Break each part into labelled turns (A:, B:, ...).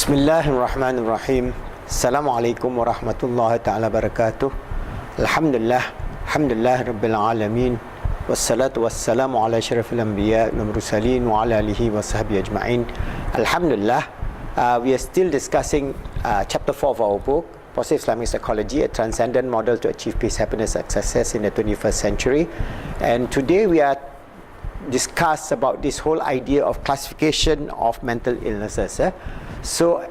A: Bismillahirrahmanirrahim. Assalamualaikum warahmatullahi ta'ala barakatuh. Alhamdulillah. Alhamdulillah Rabbil Alamin. Wassalatu wassalamu ala syarafil anbiya wal mursalin wa ala alihi wa sahbihi ajma'in. Alhamdulillah. We are still discussing chapter 4 of our book, Positive Islamic Psychology, a transcendent model to achieve peace, happiness and success in the 21st century. And today we are discuss about this whole idea of classification of mental illnesses. So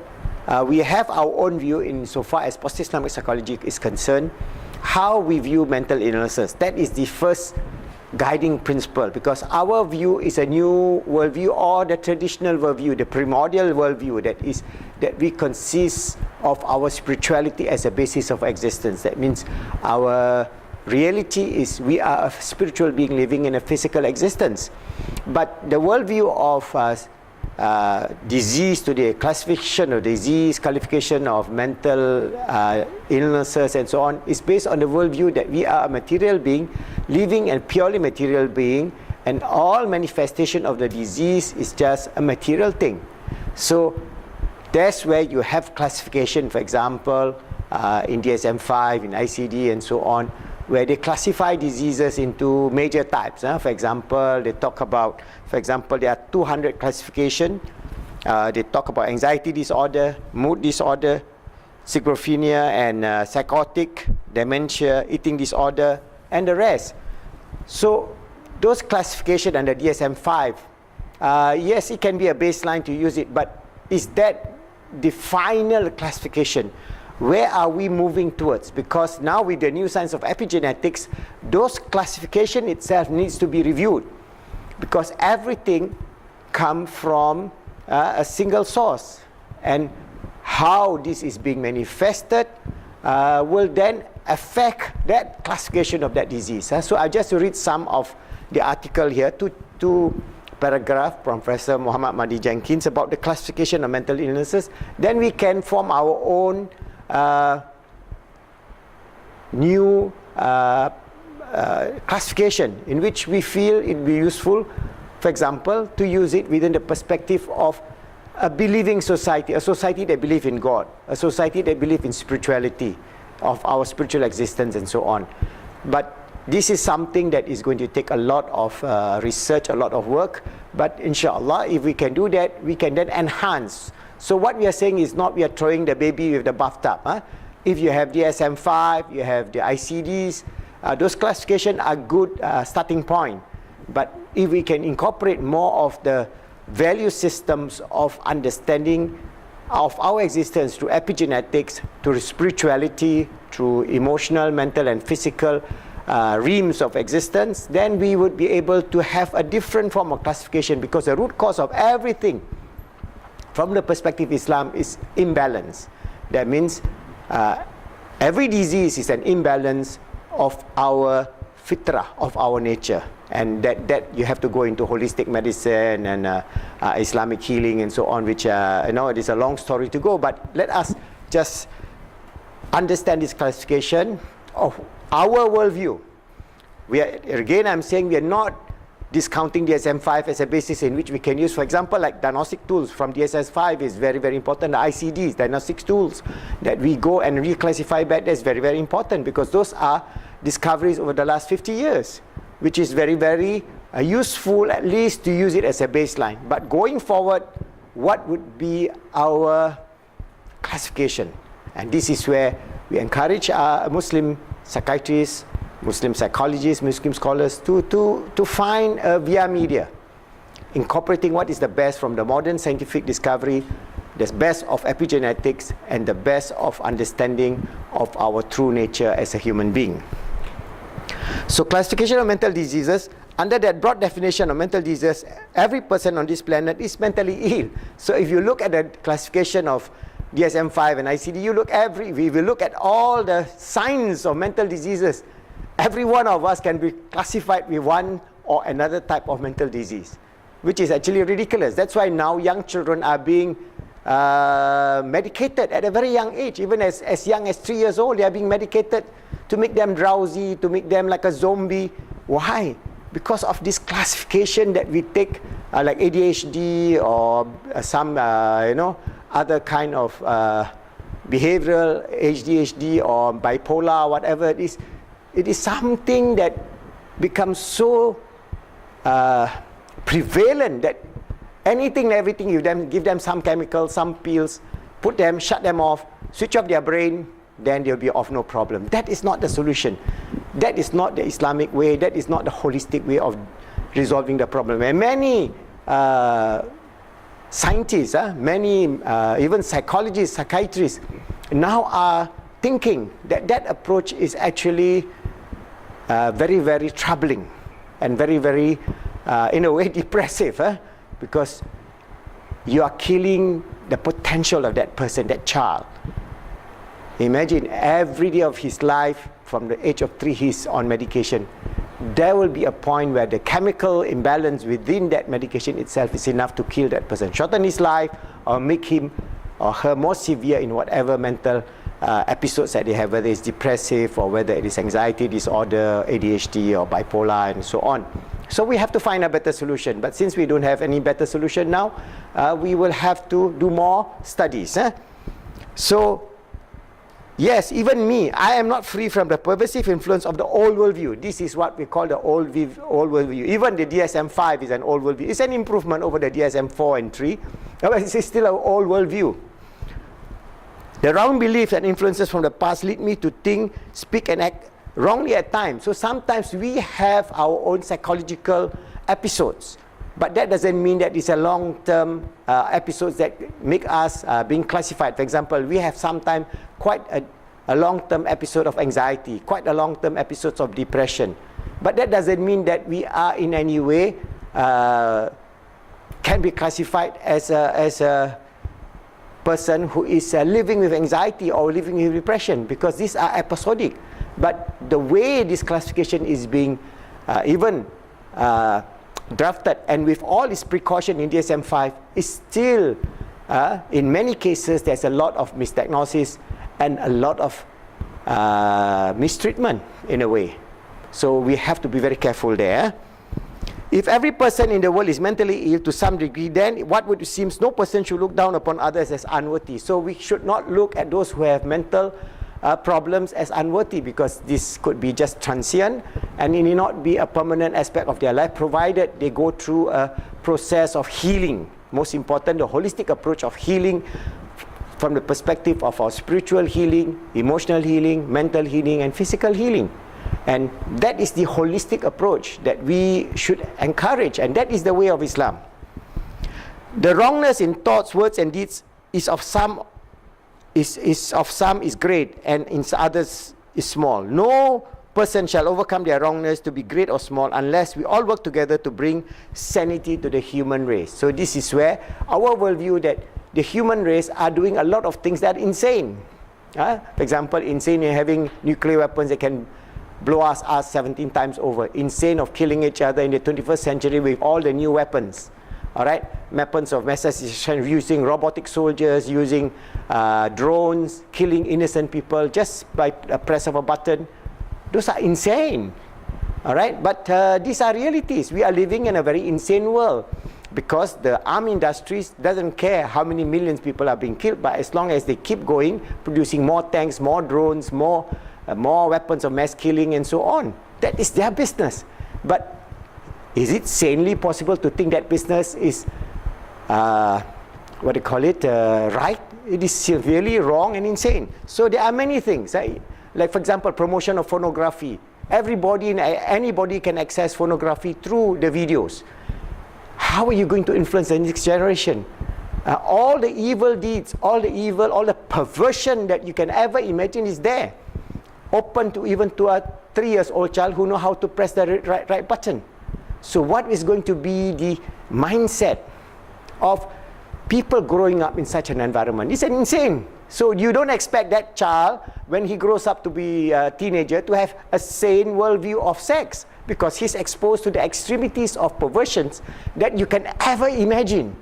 A: we have our own view in so far as positive Islamic psychology is concerned, how we view mental illnesses. That is the first guiding principle, because our view is a new worldview, or the traditional worldview, the primordial worldview, that we consist of our spirituality as a basis of existence. That means our reality is we are a spiritual being living in a physical existence. But the worldview of disease today, classification of disease, qualification of mental illnesses and so on, is based on the worldview that we are a material being, living and purely material being, and all manifestation of the disease is just a material thing. So that's where you have classification, for example, in DSM-5, in ICD and so on, where they classify diseases into major types. For example, they talk about, there are 200 classification. They talk about anxiety disorder, mood disorder, schizophrenia and psychotic, dementia, eating disorder, and the rest. So those classification under DSM-5, yes, it can be a baseline to use it, but is that the final classification? Where are we moving towards? Because now with the new science of epigenetics, those classification itself needs to be reviewed, because everything comes from a single source, and how this is being manifested will then affect that classification of that disease. So I just read some of the article here, two paragraph from Professor Muhammad Mahdi Jenkins about the classification of mental illnesses. Then we can form our own new classification in which we feel it be useful, for example, to use it within the perspective of a believing society, a society that believes in God, a society that believes in spirituality, of our spiritual existence and so on. But this is something that is going to take a lot of research, a lot of work, but inshallah, if we can do that, we can then enhance. So what we are saying is not we are throwing the baby with the bathtub. If you have DSM-5, you have the ICDs, those classifications are good starting point. But if we can incorporate more of the value systems of understanding of our existence through epigenetics, through spirituality, through emotional, mental and physical realms of existence, then we would be able to have a different form of classification, because the root cause of everything from the perspective of Islam is imbalance. That means every disease is an imbalance of our fitrah, of our nature, and that you have to go into holistic medicine and Islamic healing and so on, which it is a long story to go, but let us just understand this classification of our worldview. I'm saying we are not discounting DSM-5 as a basis in which we can use, for example, like diagnostic tools from DSM-5 is very, very important. The ICDs, diagnostic tools that we go and reclassify back, that's very, very important, because those are discoveries over the last 50 years, which is very, very useful, at least to use it as a baseline. But going forward, what would be our classification? And this is where we encourage Muslim psychiatrists, Muslim psychologists, Muslim scholars to find via media, incorporating what is the best from the modern scientific discovery, the best of epigenetics, and the best of understanding of our true nature as a human being. So classification of mental diseases, under that broad definition of mental diseases, every person on this planet is mentally ill. So if you look at the classification of DSM-5 and ICD, we will look at all the signs of mental diseases. Every one of us can be classified with one or another type of mental disease, which is actually ridiculous. That's why now young children are being medicated at a very young age. Even as young as 3 years old, they are being medicated to make them drowsy, to make them like a zombie. Why? Because of this classification that we take, like ADHD or some other kind of behavioral ADHD or bipolar, whatever it is something that becomes so prevalent that anything and everything you give them some chemicals, some pills, put them, shut them off, switch off their brain, then they'll be of no problem. That is not the solution. That is not the Islamic way. That is not the holistic way of resolving the problem. And many scientists, many even psychologists, psychiatrists now are thinking that that approach is actually very, very troubling and very, very, in a way, depressive, because you are killing the potential of that person, that child. Imagine every day of his life, from the age of 3, he's on medication. There will be a point where the chemical imbalance within that medication itself is enough to kill that person, shorten his life, or make him or her more severe in whatever mental episodes that they have, whether it's depressive or whether it is anxiety disorder, ADHD or bipolar and so on. So we have to find a better solution. But since we don't have any better solution now, we will have to do more studies. So, yes, even me, I am not free from the pervasive influence of the old worldview. This is what we call the old worldview. Even the DSM-5 is an old worldview. It's an improvement over the DSM-4 and 3. But it's still an old worldview. The wrong beliefs and influences from the past lead me to think, speak and act wrongly at times. So sometimes we have our own psychological episodes. But that doesn't mean that it's a long-term episodes that make us being classified. For example, we have sometimes quite a long-term episode of anxiety, quite a long-term episodes of depression. But that doesn't mean that we are in any way can be classified as a person who is living with anxiety or living with depression, because these are episodic. But the way this classification is being even drafted, and with all its precaution in DSM-5, is still, in many cases, there's a lot of misdiagnosis and a lot of mistreatment in a way. So we have to be very careful there. If every person in the world is mentally ill to some degree, then what would seem no person should look down upon others as unworthy. So we should not look at those who have mental problems as unworthy, because this could be just transient and it need not be a permanent aspect of their life, provided they go through a process of healing. Most important, the holistic approach of healing from the perspective of our spiritual healing, emotional healing, mental healing and physical healing. And that is the holistic approach that we should encourage, and that is the way of Islam. The wrongness in thoughts, words and deeds is of some is great, and in others is small. No person shall overcome their wrongness to be great or small unless we all work together to bring sanity to the human race. So this is where our worldview that the human race are doing a lot of things that are insane. For example, insane in having nuclear weapons that can blow us 17 times over. Insane of killing each other in the 21st century with all the new weapons. Alright, weapons of mass destruction, using robotic soldiers, using drones, killing innocent people just by a press of a button. Those are insane. Alright, but these are realities. We are living in a very insane world, because the arm industries doesn't care how many millions people are being killed, but as long as they keep going, producing more tanks, more drones, more weapons of mass killing and so on. That is their business. But is it sanely possible to think that business is, right? It is severely wrong and insane. So there are many things. Like for example, promotion of pornography. Anybody can access pornography through the videos. How are you going to influence the next generation? All the evil deeds, all the perversion that you can ever imagine is there. Open to even to a 3-year-old child who know how to press the right button. So what is going to be the mindset of people growing up in such an environment? It's insane. So you don't expect that child, when he grows up to be a teenager, to have a sane worldview of sex, because he's exposed to the extremities of perversions that you can ever imagine.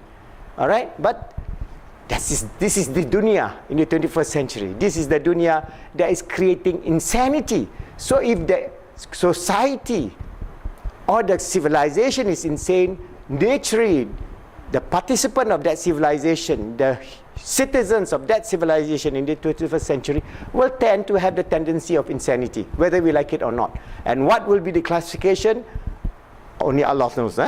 A: All right? But this is the dunya in the 21st century. This is the dunya that is creating insanity. So if the society or the civilization is insane, naturally the participant of that civilization, the citizens of that civilization in the 21st century will tend to have the tendency of insanity, whether we like it or not. And what will be the classification? Only Allah knows.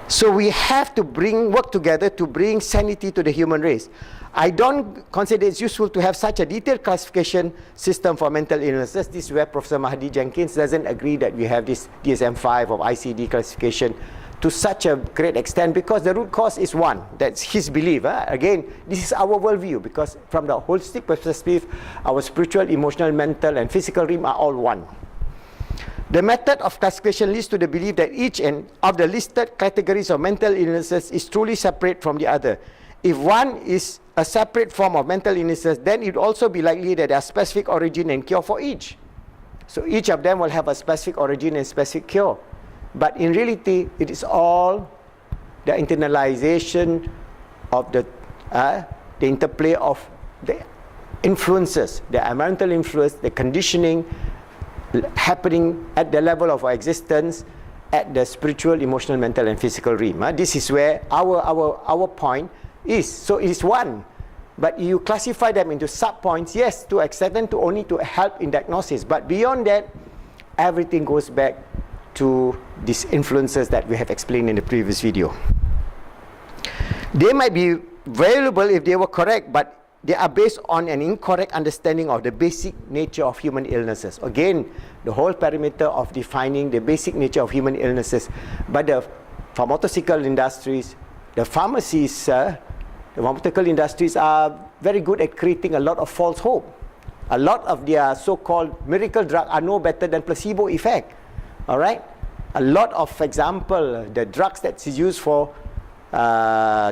A: So we have to work together to bring sanity to the human race. I don't consider it's useful to have such a detailed classification system for mental illnesses. This is where Professor Mahdi Jenkins doesn't agree that we have this DSM-5 or ICD classification to such a great extent, because the root cause is one. That's his belief. Again, this is our worldview, because from the holistic perspective, our spiritual, emotional, mental, and physical realm are all one. The method of classification leads to the belief that each of the listed categories of mental illnesses is truly separate from the other. If one is a separate form of mental illnesses, then it would also be likely that there are specific origin and cure for each. So each of them will have a specific origin and specific cure. But in reality, it is all the internalization of the interplay of the influences, the environmental influence, the conditioning happening at the level of our existence, at the spiritual, emotional, mental, and physical realm. This is where our point is. So it is one, but you classify them into sub-points, yes, to extend to only to help in diagnosis. But beyond that, everything goes back to these influences that we have explained in the previous video. They might be valuable if they were correct, but they are based on an incorrect understanding of the basic nature of human illnesses. Again, the whole perimeter of defining the basic nature of human illnesses. But the pharmaceutical industries, the pharmacies, the pharmaceutical industries are very good at creating a lot of false hope. A lot of their so-called miracle drugs are no better than placebo effect. All right? A lot of, for example, the drugs that's used for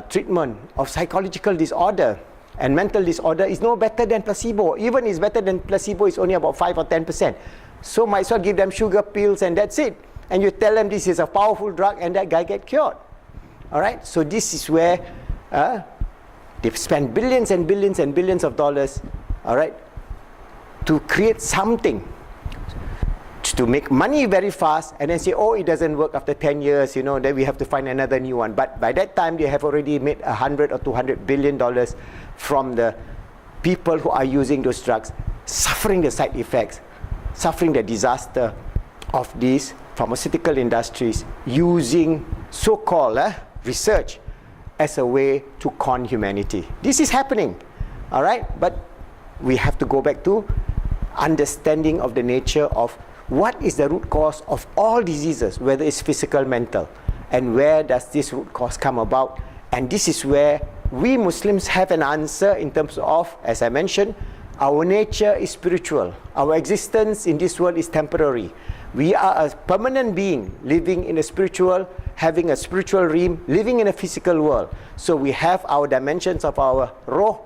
A: treatment of psychological disorder and mental disorder is no better than placebo. Even is better than placebo is only about 5 or 10%. So might as well give them sugar pills and that's it. And you tell them this is a powerful drug and that guy get cured. All right? So this is where they've spent billions and billions and billions of dollars, all right, to create something, to make money very fast, and then say, oh, it doesn't work after 10 years, you know, then we have to find another new one. But by that time, they have already made $100 or $200 billion from the people who are using those drugs, suffering the side effects, suffering the disaster of these pharmaceutical industries, using so-called research as a way to con humanity. This is happening, all right? But we have to go back to understanding of the nature of what is the root cause of all diseases, whether it's physical, mental, and where does this root cause come about. And this is where we Muslims have an answer in terms of, as I mentioned, our nature is spiritual. Our existence in this world is temporary. We are a permanent being living in a spiritual, having a spiritual realm, living in a physical world. So we have our dimensions of our ruh,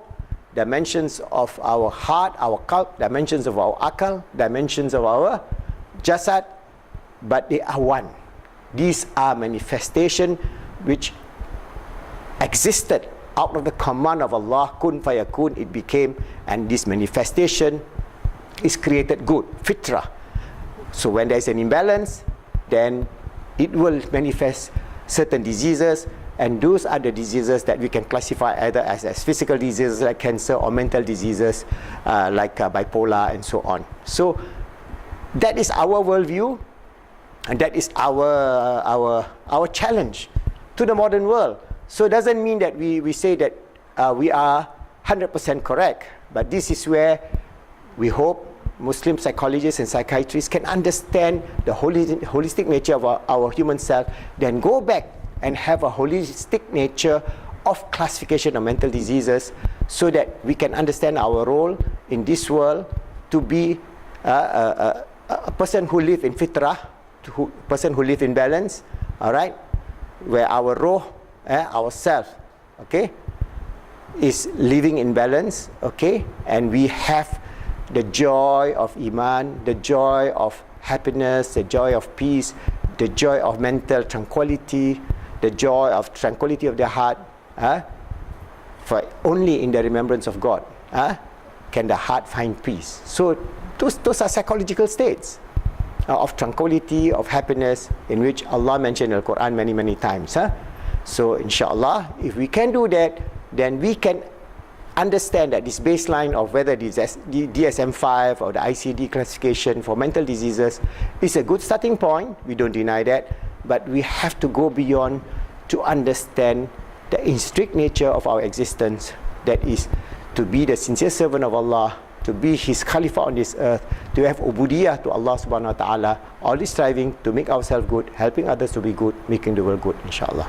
A: dimensions of our heart, our qalb, dimensions of our akal, dimensions of our jasad, but they are one. These are manifestations which existed out of the command of Allah, kun fayakun, it became, and this manifestation is created good, fitrah. So when there is an imbalance, then it will manifest certain diseases, and those are the diseases that we can classify either as physical diseases like cancer or mental diseases like bipolar and so on. So that is our worldview, and that is our challenge to the modern world. So it doesn't mean that we say that we are 100% correct, but this is where we hope Muslim psychologists and psychiatrists can understand the holistic nature of our human self, then go back and have a holistic nature of classification of mental diseases, so that we can understand our role in this world to be a person who live in fitrah, person who live in balance, all right, where our ruh, our self, okay, is living in balance, okay, and we have the joy of iman, the joy of happiness, the joy of peace, the joy of mental tranquility, the joy of tranquility of the heart, for only in the remembrance of God can the heart find peace. So those are psychological states, of tranquility, of happiness, in which Allah mentioned in the Quran many, many times. So inshallah, if we can do that, then we can understand that this baseline of whether the DSM-5 or the ICD classification for mental diseases is a good starting point. We don't deny that, but we have to go beyond to understand the intrinsic nature of our existence, that is to be the sincere servant of Allah, to be His Khalifa on this earth, to have ubudiyah to Allah subhanahu wa ta'ala, always striving to make ourselves good, helping others to be good, making the world good, inshallah.